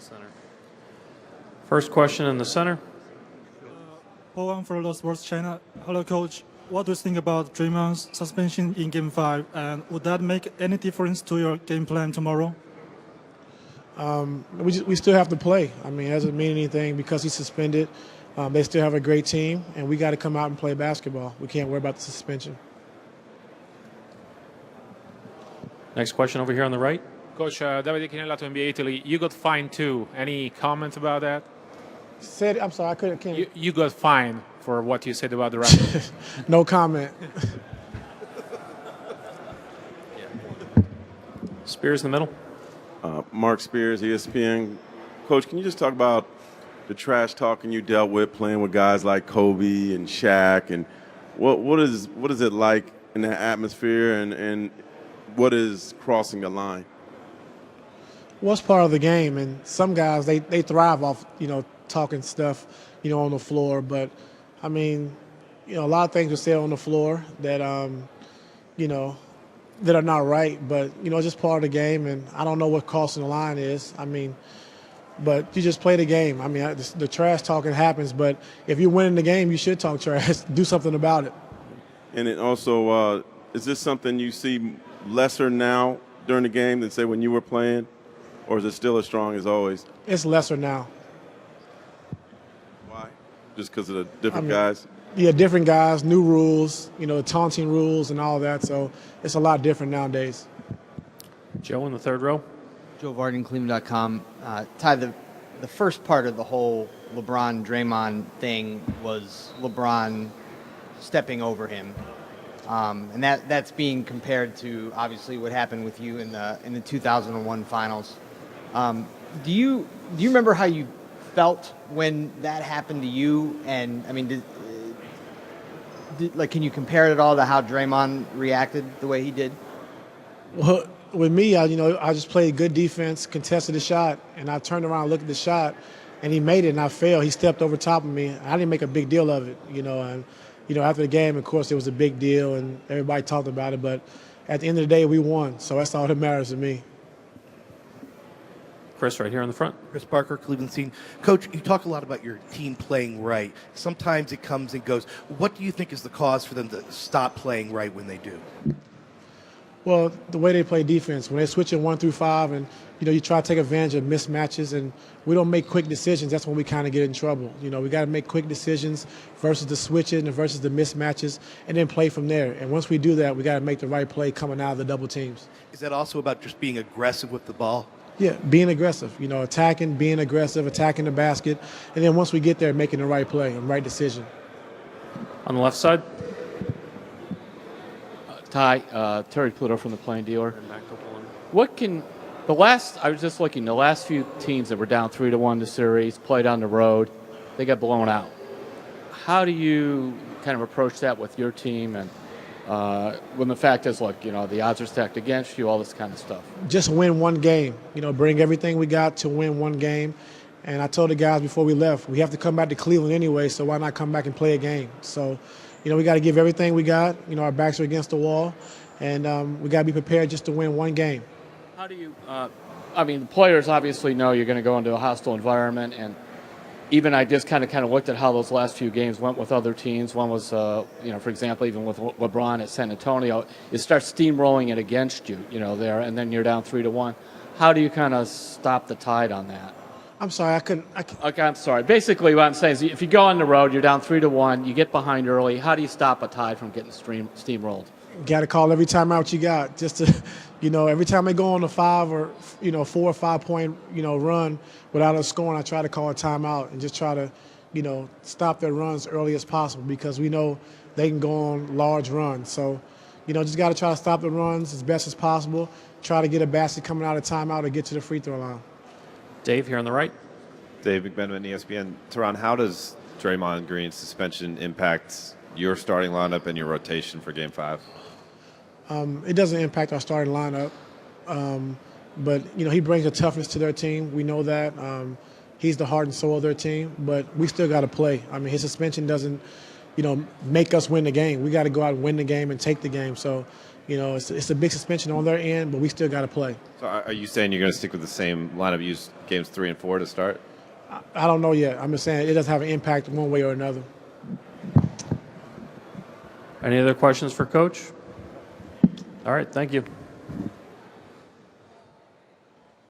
center. First question in the center. Paul for the Sports China. Hello, Coach. What do you think about Draymond's suspension in Game 5, and would that make any difference to your game plan tomorrow? We still have to play. I mean, it doesn't mean anything because he's suspended. They still have a great team, and we got to come out and play basketball. We can't worry about the suspension. Next question over here on the right. Coach, Davide Chinellato, NBA Italy, you got fined too. Any comment about that? I'm sorry, I couldn't. You got fined for what you said about the Raptors. No comment. Spears in the middle. Mark Spears, ESPN. Coach, can you just talk about the trash talking you dealt with playing with guys like Kobe and Shaq, and what is it like in that atmosphere, and what is crossing the line? Well, it's part of the game, and some guys they thrive off talking stuff on the floor. But I mean, a lot of things are said on the floor that that are not right. But it's just part of the game, and I don't know what crossing the line is. I mean, but you just play the game. I mean, the trash talking happens, but if you're winning the game, you should talk trash. Do something about it. And it also, is this something you see lesser now during the game than say when you were playing, or is it still as strong as always? It's lesser now. Why? Just because of the different guys? Yeah, different guys, new rules, taunting rules and all that. So it's a lot different nowadays. Joe in the third row. Joe Varden, Cleveland.com. Ty, the first part of the whole LeBron-Draymond thing was LeBron stepping over him. And that's being compared to, obviously, what happened with you in the 2001 finals. Do you remember how you felt when that happened to you? And, I mean, can you compare it at all to how Draymond reacted the way he did? Well, with me, I just played good defense, contested the shot, and I turned around and looked at the shot, and he made it, and I failed. He stepped over top of me. I didn't make a big deal of it, and after the game, of course, it was a big deal, and everybody talked about it. But at the end of the day, we won, so that's all that matters to me. Chris, right here in the front. Chris Parker, Cleveland Scene. Coach, you talk a lot about your team playing right. Sometimes it comes and goes. What do you think is the cause for them to stop playing right when they do? Well, the way they play defense, when they switch in 1 through 5, and you try to take advantage of mismatches, and we don't make quick decisions. That's when we kind of get in trouble. We got to make quick decisions versus the switching and versus the mismatches, and then play from there. And once we do that, we got to make the right play coming out of the double teams. Is that also about just being aggressive with the ball? Yeah, being aggressive. Attacking, being aggressive, attacking the basket, and then once we get there, making the right play and right decision. On the left side. Ty, Terry Pluto from the Plain Dealer. I was just looking, the last few teams that were down 3-1 the series, played on the road, they got blown out. How do you kind of approach that with your team, and when the fact is, look, the odds are stacked against you, all this kind of stuff? Just win one game. Bring everything we got to win one game. And I told the guys before we left, we have to come back to Cleveland anyway, so why not come back and play a game? So, we got to give everything we got. Our backs are against the wall, and we got to be prepared just to win one game. How do you, the players obviously know you're going to go into a hostile environment, and even I just kind of looked at how those last few games went with other teams. One was, for example, even with LeBron at San Antonio, it starts steamrolling it against you, there, and then you're down 3-1. How do you kind of stop the tide on that? I'm sorry, I couldn't. Okay, I'm sorry. Basically, what I'm saying is, if you go on the road, you're down 3-1, you get behind early. How do you stop a tide from getting steamrolled? Got to call every timeout you got, just to, every time they go on a 5 or 4 or 5 point, run without us scoring, I try to call a timeout and just try to, stop their runs early as possible, because we know they can go on large runs. So, just got to try to stop the runs as best as possible. Try to get a basket coming out of timeout or get to the free throw line. Dave here on the right. Dave McBenman, ESPN. Tyronn, how does Draymond Green's suspension impact your starting lineup and your rotation for Game 5? It doesn't impact our starting lineup, but he brings a toughness to their team. We know that. He's the heart and soul of their team, but we still got to play. His suspension doesn't, make us win the game. We got to go out and win the game and take the game. So, You know, it's a big suspension on their end, but we still got to play. So are you saying you're going to stick with the same lineup you used games 3 and 4 to start? I don't know yet. I'm just saying it does have an impact one way or another. Any other questions for Coach? All right, thank you.